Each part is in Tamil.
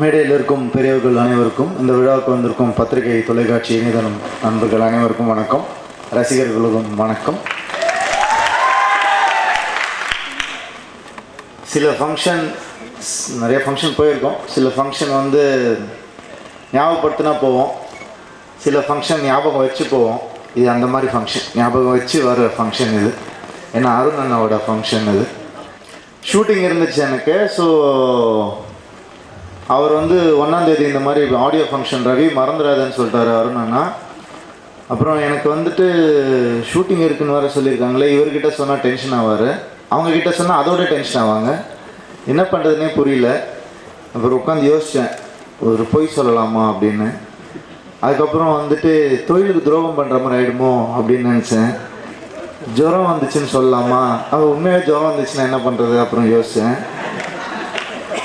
மேடையில் இருக்கும் பெரியவர்கள் அனைவருக்கும், இந்த விழாவுக்கு வந்திருக்கும் பத்திரிகை, தொலைக்காட்சி, இணையதளம் நண்பர்கள் அனைவருக்கும் வணக்கம். ரசிகர்களுக்கும் வணக்கம். சில ஃபங்க்ஷன், நிறைய ஃபங்க்ஷன் போயிருக்கோம். சில ஃபங்க்ஷன் வந்து ஞாபகப்படுத்தினா போவோம், சில ஃபங்க்ஷன் ஞாபகம் வச்சு போவோம். இது அந்த மாதிரி ஃபங்க்ஷன், ஞாபகம் வச்சு வர ஃபங்க்ஷன் இது. ஏன்னா அருண் அண்ணாவோட ஃபங்க்ஷன் இது. ஷூட்டிங் இருந்துச்சு எனக்கு. ஸோ அவர் வந்து 1ஆம் தேதி இந்த மாதிரி ஆடியோ ஃபங்க்ஷன் ரவி மறந்துடாதுன்னு சொல்லிட்டாரு அருண் அண்ணா. அப்புறம் எனக்கு வந்துட்டு ஷூட்டிங் இருக்குன்னு வர சொல்லியிருக்காங்களே, இவர்கிட்ட சொன்னால் டென்ஷன் ஆவார், அவங்கக்கிட்ட சொன்னால் அதோட டென்ஷன் ஆவாங்க. என்ன பண்ணுறதுனே புரியல. அப்புறம் உட்காந்து யோசித்தேன், ஒரு பொய் சொல்லலாமா அப்படின்னு. அதுக்கப்புறம் வந்துட்டு தொழிலுக்கு துரோகம் பண்ணுற மாதிரி ஆகிடுமோ அப்படின்னு நினச்சேன். ஜுரம் வந்துச்சுன்னு சொல்லலாமா, அது உண்மையாக ஜுரம் வந்துச்சுன்னா என்ன பண்ணுறது அப்புறம் யோசித்தேன்.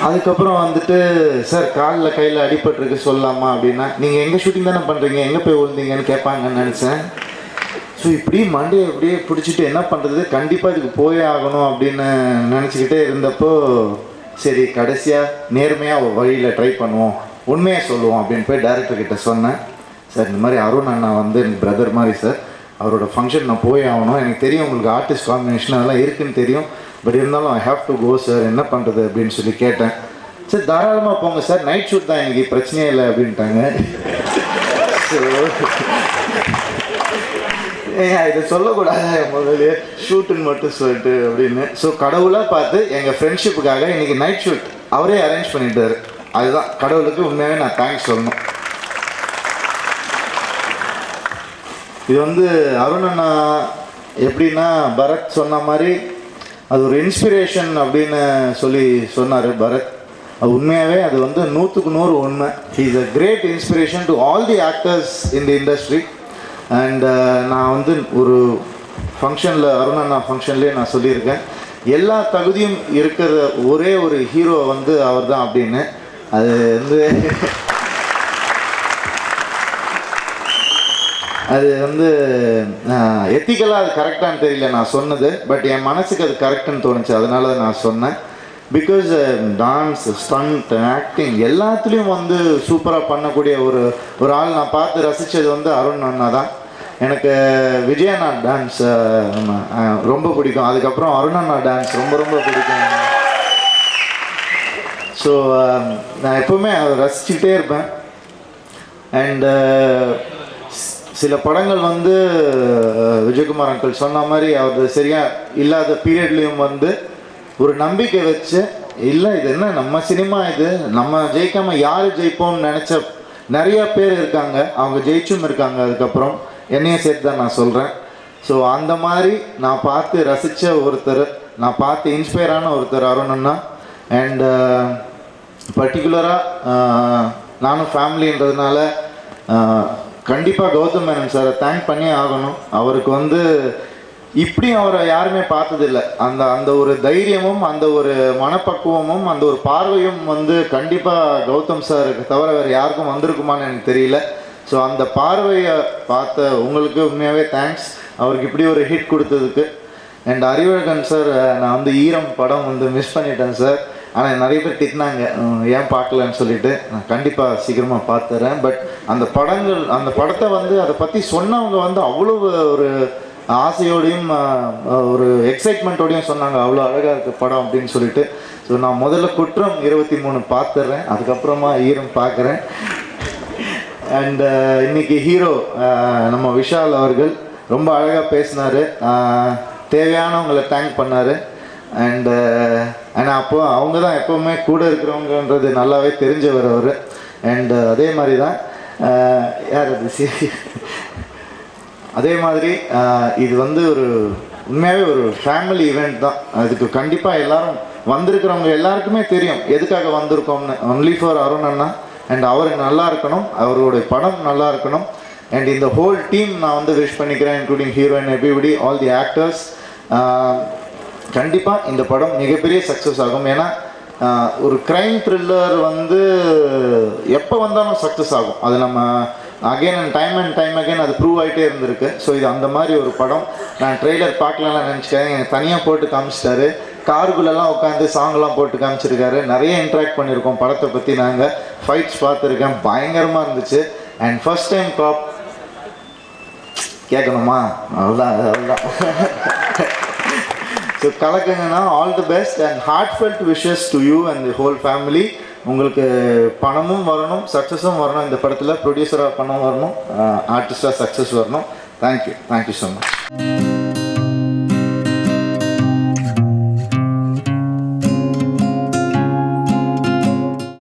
அதுக்கப்புறம் வந்துட்டு சார் காலில் கையில் அடிபட்டுருக்கு சொல்லலாமா அப்படின்னா, நீங்கள் எங்கே ஷூட்டிங் தானே பண்ணுறீங்க, எங்கே போய் விழுந்தீங்கன்னு கேட்பாங்கன்னு நினச்சேன். ஸோ இப்படி மண்டையை அப்படியே பிடிச்சிட்டு என்ன பண்ணுறது, கண்டிப்பாக இதுக்கு போயே ஆகணும் அப்படின்னு நினச்சிக்கிட்டே இருந்தப்போ, சரி கடைசியாக நேர்மையாக வழியில் ட்ரை பண்ணுவோம், உண்மையாக சொல்லுவோம் அப்படின்னு போய் டைரக்டர்கிட்ட சொன்னேன். சார் இந்த மாதிரி அருண் அண்ணா வந்து எனக்கு பிரதர் மாதிரி சார், அவரோட ஃபங்க்ஷன் நான் போய் ஆகணும், எனக்கு தெரியும் உங்களுக்கு ஆர்டிஸ்ட் காம்பினேஷன் அதெல்லாம் இருக்குதுன்னு தெரியும், பட் இருந்தாலும் I have to go sir, என்ன பண்ணுறது அப்படின்னு சொல்லி கேட்டேன். சார் தாராளமாக போங்க சார், நைட் ஷூட் தான் எனக்கு பிரச்சனையே இல்லை அப்படின்ட்டாங்க. ஸோ இதை சொல்லக்கூடாது முதல்ல, ஷூட்டுன்னு மட்டும் சொல்லிட்டு அப்படின்னு. ஸோ கடவுளாக பார்த்து எங்கள் ஃப்ரெண்ட்ஷிப்புக்காக இன்றைக்கி நைட் ஷூட் அவரே அரேஞ்ச் பண்ணிட்டாரு. அதுதான் கடவுளுக்கு உண்மையாகவே நான் தேங்க்ஸ் சொல்லணும். இது வந்து அருண் அண்ணா எப்படின்னா, பரத் சொன்ன மாதிரி அது ஒரு இன்ஸ்பிரேஷன் அப்படின்னு சொல்லி சொன்னார் பரத். அது உண்மையாகவே அது வந்து 100க்கு 100 உண்மை. He is a great inspiration to all the actors in the industry. And நான் வந்து ஒரு ஃபங்க்ஷனில், அருண் அண்ணா ஃபங்க்ஷன்லேயே நான் சொல்லியிருக்கேன், எல்லா தகுதியும் இருக்கிற ஒரே ஒரு ஹீரோ வந்து அவர் தான் அப்படின்னு. அது வந்து எத்திக்கலாக அது கரெக்டானு தெரியல நான் சொன்னது, பட் என் மனசுக்கு அது கரெக்டுன்னு தோணுச்சு, அதனால நான் சொன்னேன். பிகாஸ் டான்ஸ், ஸ்டண்ட், ஆக்டிங் எல்லாத்துலேயும் வந்து சூப்பராக பண்ணக்கூடிய ஒரு ஆள் நான் பார்த்து ரசித்தது வந்து அருண் அண்ணா தான். எனக்கு விஜய் அண்ணா டான்ஸ் ரொம்ப பிடிக்கும், அதுக்கப்புறம் அருண் அண்ணா டான்ஸ் ரொம்ப ரொம்ப பிடிக்கும். ஸோ நான் எப்போவுமே அதை ரசிச்சுக்கிட்டே இருப்பேன். அண்டு சில படங்கள் வந்து விஜயகுமார் அங்கிள் சொன்ன மாதிரி அவர் சரியாக இல்லாத பீரியட்லேயும் வந்து ஒரு நம்பிக்கை வச்சு, இல்லை இது என்ன நம்ம சினிமா, இது நம்ம ஜெயிக்காமல் யார் ஜெயிப்போம்னு நினச்ச நிறையா பேர் இருக்காங்க, அவங்க ஜெயிச்சும் இருக்காங்க. அதுக்கப்புறம் என்னையும் சேர்த்து தான் நான் சொல்கிறேன். ஸோ அந்த மாதிரி நான் பார்த்து ரசித்த ஒருத்தர், நான் பார்த்து இன்ஸ்பயரான ஒருத்தர் அருண் அண்ணா. அண்ட் பர்டிகுலராக நானும் ஃபேமிலின்றதுனால கண்டிப்பாக கௌதம் மேனன் சாரை தேங்க் பண்ணியே ஆகணும். அவருக்கு வந்து இப்படியும் அவரை யாருமே பார்த்ததில்லை. அந்த ஒரு தைரியமும், அந்த ஒரு மனப்பக்குவமும், அந்த ஒரு பார்வையும் வந்து கண்டிப்பாக கௌதம் சாருக்கு தவிர வேறு யாருக்கும் வந்திருக்குமான்னு எனக்கு தெரியல. ஸோ அந்த பார்வையை பார்த்த உங்களுக்கு உண்மையாகவே தேங்க்ஸ், அவருக்கு இப்படி ஒரு ஹிட் கொடுத்ததுக்கு. அண்ட் அறிவழகன் சார், நான் வந்து ஈரம் படம் வந்து மிஸ் பண்ணிட்டேன் சார், ஆனால் நிறைய பேர் திட்டினாங்க ஏன் பார்க்கலன்னு சொல்லிட்டு. நான் கண்டிப்பாக சீக்கிரமாக பார்த்துறேன். பட் அந்த படத்தை வந்து அதை பற்றி சொன்னவங்க வந்து அவ்வளோ ஒரு ஆசையோடையும் ஒரு எக்ஸைட்மெண்ட்டோடையும் சொன்னாங்க, அவ்வளோ அழகாக இருக்குது படம் அப்படின்னு சொல்லிட்டு. ஸோ நான் முதல்ல குற்றம் 23 பார்த்துட்றேன், அதுக்கப்புறமா ஈரம் பார்க்குறேன். அண்ட் இன்னைக்கு ஹீரோ நம்ம விஷால் அவர்கள் ரொம்ப அழகாக பேசினார், தேவையானவங்களை தேங்க் பண்ணார். அண்டு ஆனால் அப்போது அவங்க தான் எப்போவுமே கூட இருக்கிறவங்கன்றது நல்லாவே தெரிஞ்சவர் அவர். அண்டு அதே மாதிரி தான் யார் அது அதே மாதிரி இது வந்து ஒரு உண்மையாகவே ஒரு ஃபேமிலி ஈவெண்ட் தான். அதுக்கு கண்டிப்பாக எல்லோரும் வந்திருக்கிறவங்க எல்லாருக்குமே தெரியும் எதுக்காக வந்திருக்கோம்னு. ஒன்லி ஃபார் அருண் அண்ணா. அண்ட் அவருக்கு நல்லா இருக்கணும், அவருடைய படம் நல்லா இருக்கணும். அண்ட் இந்த ஹோல் டீம் நான் வந்து விஷ் பண்ணிக்கிறேன், including heroine, everybody, all the actors. கண்டிப்பாக இந்த படம் மிகப்பெரிய சக்ஸஸ் ஆகும். ஏன்னா ஒரு க்ரைம் த்ரில்லர் வந்து எப்போ வந்தாலும் சக்ஸஸ் ஆகும். அது நம்ம அகெயின் அண்ட் டைம் அகெயின் அது ப்ரூவ் ஆகிட்டே இருந்திருக்கு. ஸோ இது அந்த மாதிரி ஒரு படம். நான் ட்ரெய்லர் பார்க்கலான்னு நினச்சிக்கிறேன், எனக்கு தனியாக போட்டு காமிச்சிட்டாரு. காருக்குள்ளெல்லாம் உட்காந்து சாங்லாம் போட்டு காமிச்சிருக்காரு. நிறைய இன்ட்ராக்ட் பண்ணியிருக்கோம் படத்தை பற்றி. நாங்கள் ஃபைட்ஸ் பார்த்துருக்கேன், பயங்கரமாக இருந்துச்சு. அண்ட் ஃபர்ஸ்ட் டைம் காப் கேட்கணுமா? அவ்வளோதான். ஸோ கலக்குங்கன்னா all the best and heartfelt wishes to you and the whole family. உங்களுக்கு பணமும் வரணும், சக்ஸஸும் வரணும். இந்த படத்தில் ப்ரொடியூசராக பணம் வரணும், ஆர்டிஸ்டாக சக்ஸஸ் வரணும். Thank you so much.